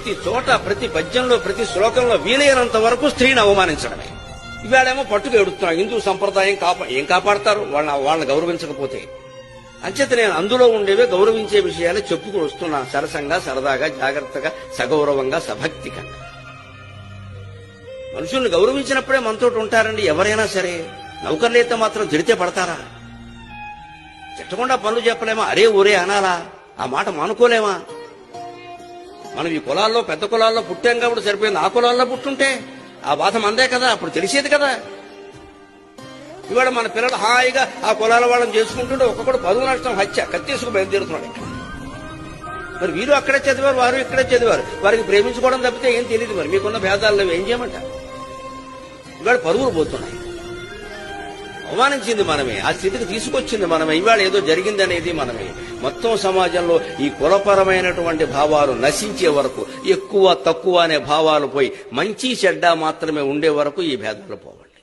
ప్రతి చోట, ప్రతి పద్యంలో, ప్రతి శ్లోకంలో వీలైనంత వరకు స్త్రీని అవమానించడమే. ఇవాళేమో పట్టుకు ఎడుతున్నా హిందూ సంప్రదాయం ఏం కాపాడతారు వాళ్ళని గౌరవించకపోతే. అంచేత నేను అందులో ఉండేవే గౌరవించే విషయాలు చెప్పుకు వస్తున్నా, సరసంగా, సరదాగా, జాగ్రత్తగా, సగౌరవంగా, సభక్తిగా. మనుషుల్ని గౌరవించినప్పుడే మనతోటి ఉంటారండి ఎవరైనా సరే. నౌకర్లైతే మాత్రం తిడితే పడతారా? తిట్టకుండా పనులు చెప్పలేమా? అరే ఊరే అనాలా? ఆ మాట మానుకోలేమా? మనం ఈ కులాల్లో, పెద్ద కులాల్లో పుట్టాం కాబట్టి సరిపోయింది. ఆ కులాల్లో పుట్టుంటే ఆ బాధ మందే కదా, అప్పుడు తెలిసేది కదా. ఇవాళ మన పిల్లలు హాయిగా ఆ కులాల వాళ్ళని చేసుకుంటుంటే ఒక్కొక్కడు 10 లక్షల హత్య కత్తేసుకు బయలుదేరుతున్నాడు ఇక్కడ. మరి వీరు అక్కడే చదివారు, వారు ఇక్కడే చదివారు. వారికి ప్రేమించుకోవడం తప్పితే ఏం తెలియదు. మరి మీకున్న భేదాల్లో ఏం చేయమంటారు? ఇవాళ పరుగులు పోతున్నాయి. అవమానించింది మనమే, ఆ స్థితికి తీసుకొచ్చింది మనమే. ఇవాళ ఏదో జరిగిందనేది మనమే. మొత్తం సమాజంలో ఈ కులపరమైనటువంటి భావాలు నశించే వరకు, ఎక్కువ తక్కువ అనే భావాలు పోయి మంచి చెడ్డ మాత్రమే ఉండే వరకు ఈ భేదాలు పోవండి.